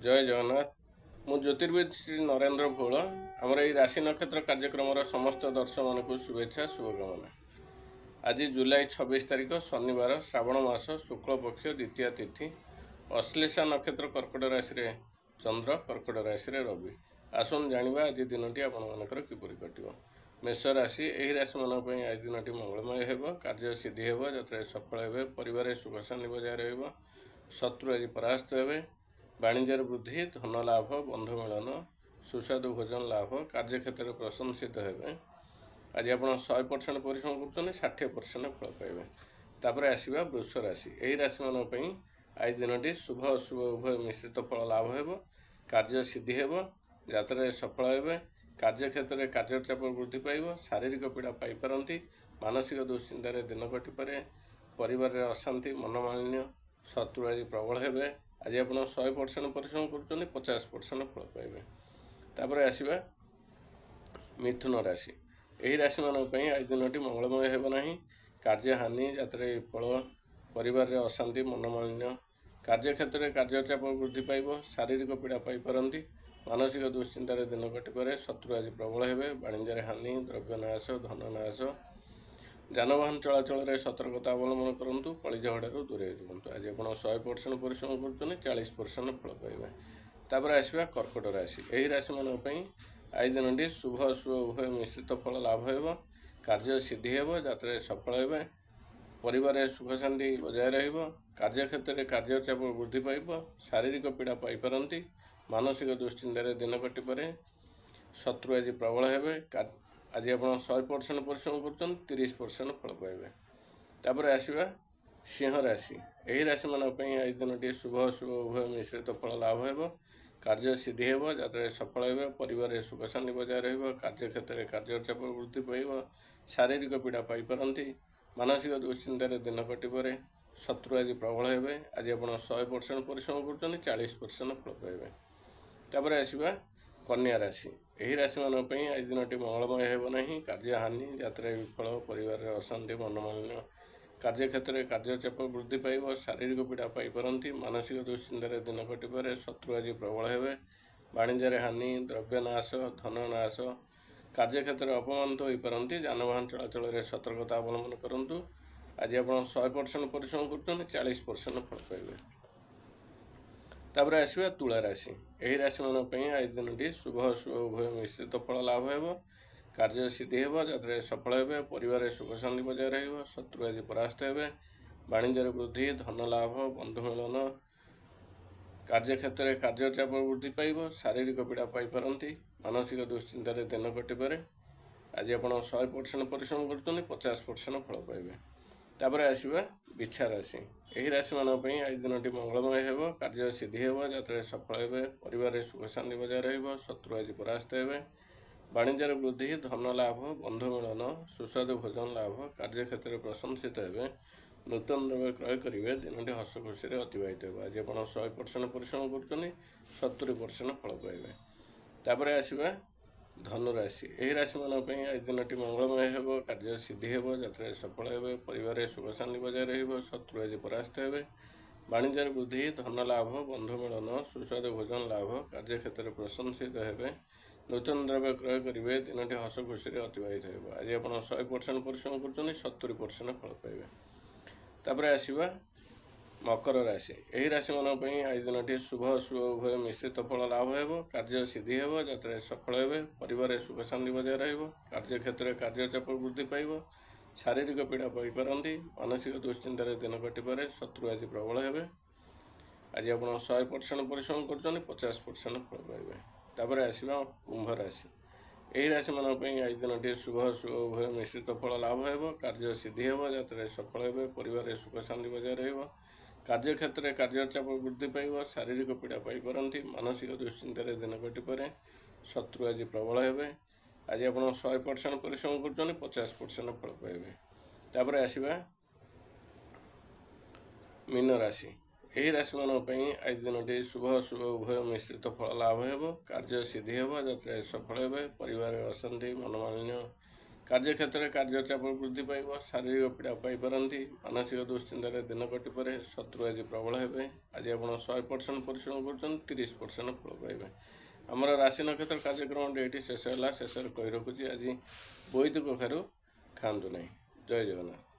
जय जगन्नाथ। मु ज्योतिर्विद श्री नरेंद्र भोल आमर यही राशि नक्षत्र कार्यक्रम समस्त दर्शक मानक शुभेच्छा शुभकामना। आज जुलाई 26 तारिख शनिवार श्रावण मास शुक्ल पक्ष द्वितीय तिथि अश्लेषा नक्षत्र कर्कट राशि रे चंद्र कर्कट राशि रे रवि। आसन जानिबा आज दिनटी आपनकर किपरि कटिबो। मेष राशि यही राशि मानक आज दिनटी मंगलमय हेबो, कार्य सिद्धि हेबो, जतरे सफल हेबे, परिवार सुख शांति बजाय रहिबो, शत्रु आज परास्त हेबे, वाणिज्य वृद्धि, धन लाभ, बंधु मिलन, सुस्वादु भोजन लाभ, कार्यक्षेत्र में प्रशंसित हेबे। आज आप 100% परिश्रम कर 60% फल पाइबे। तापर आसवा वृष राशि यही राशि मानी आज दिनटी शुभ अशुभ उभय मिश्रित फल लाभ हेबो, कार्य सिद्धि हेबो, यात्रा सफल हेबे, कार्यक्षेत्र में कार्यचाप वृद्धि पाइब, शारीरिक पीड़ा पाइपारती, मानसिक दुश्चिंतार दिन कटिपे, परिवार अशांति, मनमालिन्य, शत्रु आज प्रबल हेबे। आज आप 100% परिश्रम कर 50% फल पाइबे। तापर आसवा मिथुन राशि यही राशि मानक आज दिनटी मंगलमय हेब नहीं, कार्य हानि, यात्रा विफल, परिवार अशांति, मनमालिन्य, कार्यक्षेत्र में कार्यचाप वृद्धि पाइब, शारीरिक पीड़ा पाइपारती, मानसिक दुश्चिंतार दिन कटिपे, शत्रु आज प्रबल हेबे, वाणिज्य हानि, द्रव्य नाश, धन नाश, जानवाहन चलाचल में सतर्कता अवलंबन करूँ, कली झगड़ू दूरे रुहतु। आज आप 100% परिश्रम कर 40% फल पाइबे। तापर आसवा कर्कट राशि यही राशि मानक आज दिनटी शुभ अशुभ उभय मिश्रित फल लाभ हेब, कार्य सिद्धि हेब, यात्रा सफल हेबे, परिवार सुख शांति बजाय रहिबो, कार्यक्षेत्र में कार्यचाप वृद्धि पाइब, शारीरिक पीड़ा पाइपारती, मानसिक दुश्चिंतार दिन कटिपे, शत्रु आज प्रबल हेबे। आज आप 100% परिश्रम कर 30% फल पाइबे। तापर आसवा सिंह राशि यही राशि मानक आज दिनटी शुभ अशुभ उभय मिश्रित फल लाभ हेब, कार्य सिद्धि हेब, यात्रा सफल हेबे, परिवार सुख शांति बजाय रहिबो, कार्यक्षेत्र में कार्यचाप वृद्धि पाइब, शारीरिक पीड़ा पाइपारती, मानसिक दुश्चिंतार दिन कटिपे, शत्रु आज प्रबल हेबे। आज आप 100% परिश्रम कर 40% फल पाइबे। तापर आसवा कन्या राशि यही राशि मानक आज दिनटी मंगलमय हेब नहीं, कार्य हानि, यात्रा विफल, परिवार अशांति, मनमालिन्य, कार्यक्षेत्र में कार्यचाप वृद्धि पाइब, शारीरिक पीड़ा पाइपारती, मानसिक दुश्चिंतार दिन कटिपे, शत्रु आज प्रबल हेबे, वाणिज्य हानि, द्रव्य नाश, धन नाश, कार्यक्षेत्र में अपमानित हो पारती, जानवाहन चलाचल में सतर्कता अवलंबन करूँ। आज आप 100% परिश्रम कर 40% फल पाइबे। तापर आसवा तुला राशि यही राशि मानक आज दिनटी शुभ अशुभ उभय मिश्रित फल लाभ हेब, कार्य सिद्धि हेब, यात्रा सफल हेबे, परिवार सुख शांति बजाय रहिबो, शत्रु आज परास्त हेबे, वाणिज्य वृद्धि, धन लाभ, बंधु मिलन, कार्यक्षेत्र में कार्यचाप वृद्धि पाइब, शारीरिक पीड़ा पाइपारती, मानसिक दुश्चिंतार दिन कटिपे। आज आप 100% परिश्रम कर 50% फल पाइबे। तापर आसवा बिछा राशि यही राशि मानक आज दिनटी मंगलमय हेब, कार्य सिद्धि हेब, यात्रा सफल हेबे, परिवार सुख शांति बजाय रहिबो, शत्रु आज परास्त हेबे, वाणिज्य वृद्धि, धन लाभ, बंधु मिलन, सुस्वादु भोजन लाभ, कार्यक्षेत्र में प्रशंसित हेबे, नूतन द्रव्य क्रय करेंगे, दिनटी हस खुशी अतिबाहित हो। आज आप 100% परिश्रम कर 70% फल पाइबे। तापर आसवा धनुराशि यही राशि मानक आज दिनटी मंगलमय हेब, कार्य सिद्धि हेब, यात्रा सफल हेबे, परिवार सुख शांति बजाय रहिबो, शत्रु आज परास्त हेबे, वाणिज्य वृद्धि, धन लाभ, बंधु मिलन, सुस्वादु भोजन लाभ, कार्यक्षेत्र में प्रशंसित हेबे, नूतन द्रव्य क्रय करेंगे, दिनटी हस खुशी अतिबाहित हो। आज आप 100% परिश्रम कर 70% फल पाइबे। तापर आसवा मकर राशि यही राशि मानक आज दिनटी शुभ अशुभ उभय मिश्रित फल लाभ हेब, कार्य सिद्धि हेब, यात्रा सफल हेबे, परिवार सुख शांति बजाय रहिबो, कार्यक्षेत्र में कार्यचाप वृद्धि पाइब, शारीरिक पीड़ा पाइपारती, मानसिक दुश्चिंतार दिन कटिपे, शत्रु आज प्रबल हेबे। आज आप 100% परिश्रम कर 50% फल पाइबे। तापर आसवा कुंभ राशि यही राशि मानक आज दिनटी शुभ अशुभ उभय मिश्रित फल लाभ हेब, कार्य सिद्धि हेब, यात्रा सफल हेबे, परिवार सुख शांति बजाय रहिबो, कार्यक्षेत्र में कार्यचाप वृद्धि पाइब, शारीरिक पीड़ा पाइपारती, मानसिक दुश्चिंतार दिन कटिपे, शत्रु आज प्रबल हेबे। आज आप 100% परिश्रम कर 50% फल पाइबे। तापर आसवा मीन राशि यही राशि मानक आज दिनटी शुभ अशुभ उभय मिश्रित फल लाभ हेब, कार्य सिद्धि हेब, यात्रा सफल हेबे, परिवार अशांति, मनमालिन्य, କାର୍ଯ୍ୟକ୍ଷେତ୍ରରେ କାର୍ଯ୍ୟଚାପ ବୃଦ୍ଧି ପାଇବ, ଶାରୀରିକ ପୀଡ଼ା ପାଇପାରନ୍ତି, ମାନସିକ ଦୁଶ୍ଚିନ୍ତାରେ ଦିନ କଟିପାରେ, ଶତ୍ରୁ ଆଜି ପ୍ରବଳ ହେବେ। ଆଜି ଆପଣ 100% ପରିଶ୍ରମ କରୁଛନ୍ତି, 30% ଫଳ ପାଇବେ। ଆମର ରାଶି ନକ୍ଷତ୍ର କାର୍ଯ୍ୟକ୍ରମଟି ଏଇଠି ଶେଷ ହେଲା। ଶେଷରେ କହି ରଖୁଛି, ଆଜି ବୋଇତ କଖାରୁ ଖାଆନ୍ତୁ ନାହିଁ। ଜୟ ଜଗନ୍ନାଥ।